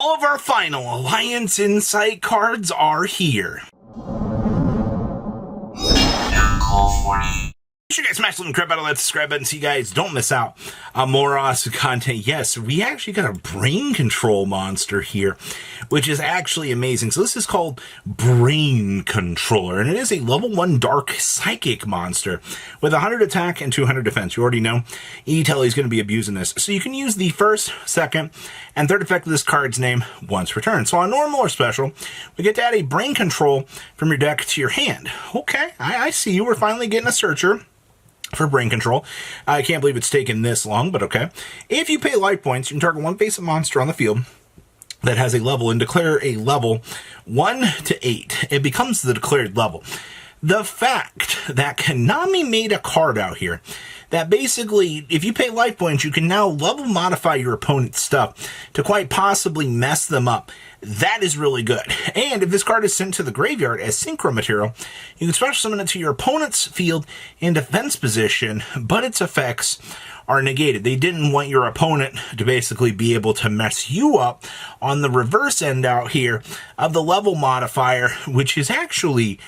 All of our final Alliance Insight cards are here. Make sure you guys smash the crap out of that subscribe button so you guys don't miss out on more awesome content. Yes, we actually got a brain control monster here, which is actually amazing. So this is called Brain Controller, and it is a level 1 dark psychic monster with 100 attack and 200 defense. You already know E-Telly is going to be abusing this. So you can use the first, second, and third effect of this card's name once per turn. So on normal or special, we get to add a brain control from your deck to your hand. Okay, I see you. We're finally getting a searcher for brain control. I can't believe it's taken this long, but okay. If you pay life points, you can target one face-up monster on the field that has a level and declare a level 1 to 8. It becomes the declared level. The fact that Konami made a card out here that basically, if you pay life points, you can now level modify your opponent's stuff to quite possibly mess them up. That is really good. And if this card is sent to the graveyard as synchro material, you can special summon it to your opponent's field in defense position, but its effects are negated. They didn't want your opponent to basically be able to mess you up on the reverse end out here of the level modifier, which is actually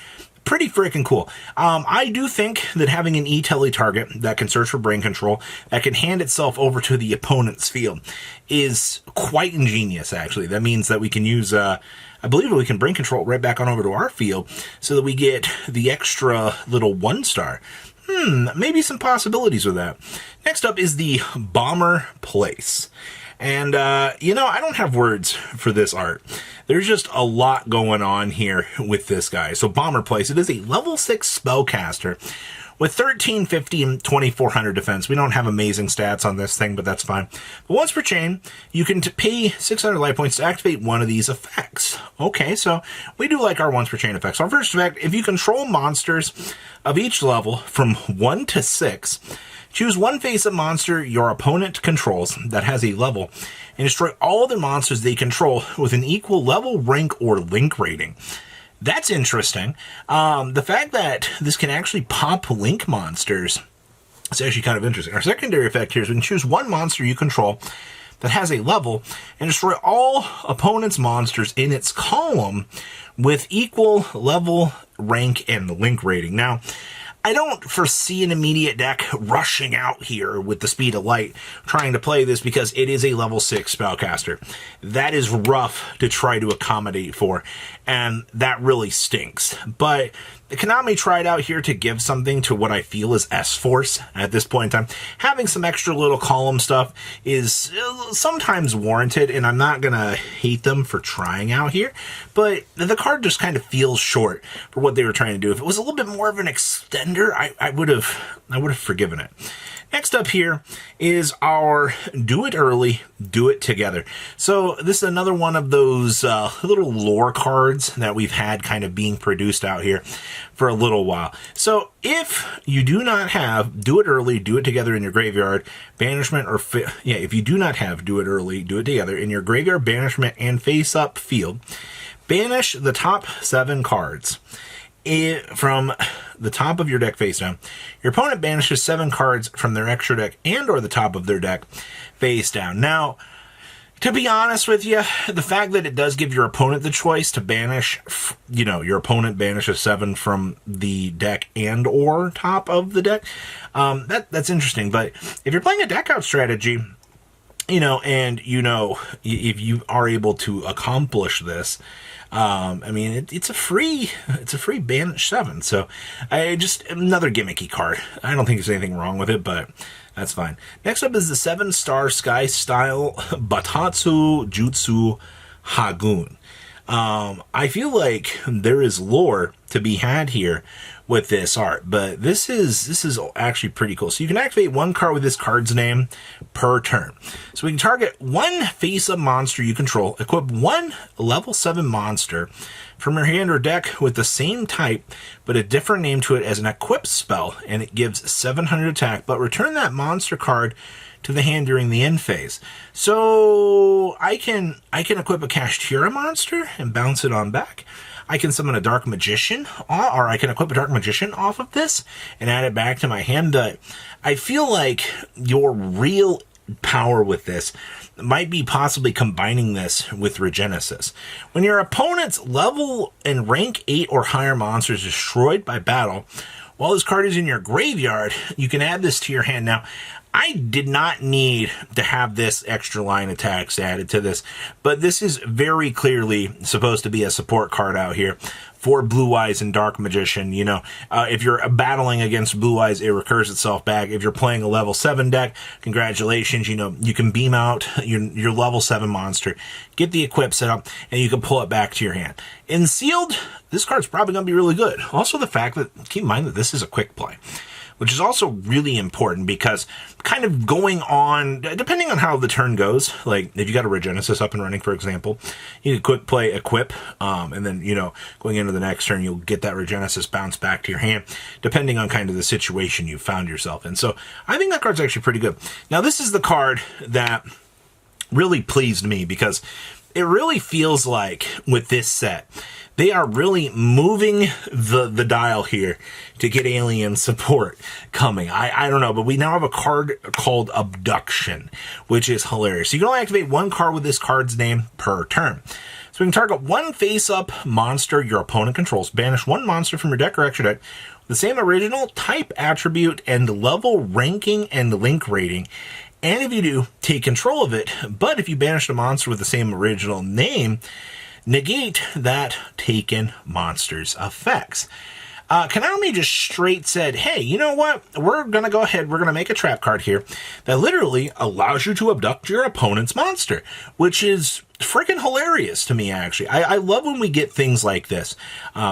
pretty freaking cool. I do think that having an E-Telly target that can search for brain control, that can hand itself over to the opponent's field, is quite ingenious, actually. That means that we can use, I believe we can brain control right back on over to our field so that we get the extra little 1-star. Maybe some possibilities with that. Next up is the Bomber Place. And, I don't have words for this art. There's just a lot going on here with this guy. So Bomber Place, it is a level 6 spellcaster with 1350 and 2400 defense. We don't have amazing stats on this thing, but that's fine. But once per chain, you can pay 600 life points to activate one of these effects. Okay, so we do like our once per chain effects. Our first effect, if you control monsters of each level from 1 to 6, choose one face-up monster your opponent controls that has a level, and destroy all other monsters they control with an equal level, rank, or link rating. That's interesting. The fact that this can actually pop link monsters is actually kind of interesting. Our secondary effect here is we can choose one monster you control that has a level and destroy all opponent's monsters in its column with equal level, rank, and link rating. Now, I don't foresee an immediate deck rushing out here with the speed of light trying to play this because it is a level 6 spellcaster. That is rough to try to accommodate for, and that really stinks. But Konami tried out here to give something to what I feel is S-Force at this point in time. Having some extra little column stuff is sometimes warranted, and I'm not going to hate them for trying out here, but the card just kind of feels short for what they were trying to do. If it was a little bit more of an extender, I would have forgiven it. Next up here is our Do It Early, Do It Together. So this is another one of those little lore cards that we've had kind of being produced out here for a little while. So if you do not have Do It Early, Do It Together in your graveyard, banishment, or if you do not have Do It Early, Do It Together in your graveyard, banishment, and face-up field, banish the top 7 cards from the top of your deck face down. Your opponent banishes 7 cards from their extra deck and or the top of their deck face down. Now, to be honest with you, the fact that it does give your opponent the choice to banish, your opponent banishes 7 from the deck and or top of the deck, that's interesting. But if you're playing a deck out strategy, if you are able to accomplish this, it's a free banish 7. So another gimmicky card. I don't think there's anything wrong with it, but that's fine. Next up is the 7-star Sky Style Batatsu Jutsu Hagun. I feel like there is lore to be had here with this art, but this is actually pretty cool. So you can activate one card with this card's name per turn. So we can target one face-up monster you control, equip one level 7 monster from your hand or deck with the same type but a different name to it as an equip spell, and it gives 700 attack, but return that monster card to the hand during the end phase. So I can equip a Kashtira monster and bounce it on back. I can summon a Dark Magician, or I can equip a Dark Magician off of this and add it back to my hand. I feel like your real power with this might be possibly combining this with Regenesis. When your opponent's level and rank 8 or higher monster is destroyed by battle, while this card is in your graveyard, you can add this to your hand. Now, I did not need to have this extra line attacks added to this, but this is very clearly supposed to be a support card out here for Blue Eyes and Dark Magician. You know, if you're battling against Blue Eyes, it recurs itself back. If you're playing a level 7 deck, congratulations, you know, you can beam out your level 7 monster, get the equip set up, and you can pull it back to your hand. In sealed, this card's probably going to be really good. Also, the fact that, keep in mind that this is a quick play, which is also really important because kind of going on, depending on how the turn goes, like if you got a Regenesis up and running, for example, you can quick play equip, and then, you know, going into the next turn, you'll get that Regenesis bounce back to your hand, depending on kind of the situation you found yourself in. So I think that card's actually pretty good. Now, this is the card that really pleased me because it really feels like with this set, they are really moving the dial here to get alien support coming. I don't know, but we now have a card called Abduction, which is hilarious. So you can only activate one card with this card's name per turn. So we can target one face-up monster your opponent controls, banish one monster from your deck or extra deck with the same original type, attribute, and level ranking and link rating. And if you do, take control of it. But if you banish a monster with the same original name, negate that taken monster's effects. Konami just straight said, hey, you know what? We're going to go ahead. We're going to make a trap card here that literally allows you to abduct your opponent's monster, which is freaking hilarious to me, actually. I love when we get things like this.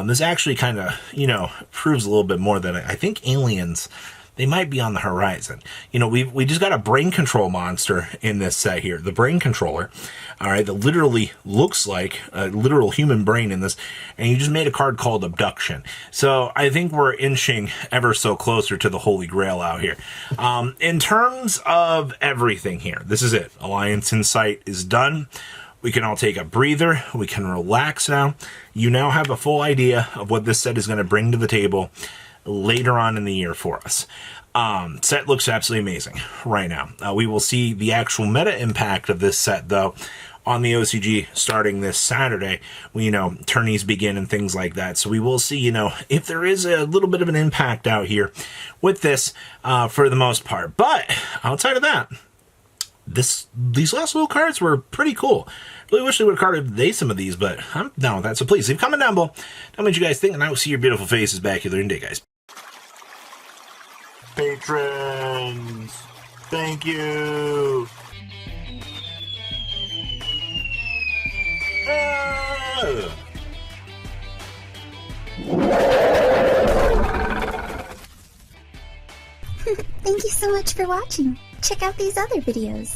This actually kind of, you know, proves a little bit more that I think aliens, they might be on the horizon. You know, we just got a brain control monster in this set here, the brain controller. All right, that literally looks like a literal human brain in this, and you just made a card called Abduction. So I think we're inching ever so closer to the Holy Grail out here. In terms of everything here, this is it. Alliance Insight is done. We can all take a breather. We can relax now. You now have a full idea of what this set is going to bring to the table later on in the year for us. Set looks absolutely amazing right now. We will see the actual meta impact of this set, though, on the OCG starting this Saturday when, you know, tourneys begin and things like that. So we will see, you know, if there is a little bit of an impact out here with this for the most part. But outside of that, these last little cards were pretty cool. Really wish they would have carded some of these, but I'm down with that. So please leave a comment down below. Tell me what you guys think, and I will see your beautiful faces back here in a day, guys. Patrons, thank you. Thank you so much for watching. Check out these other videos.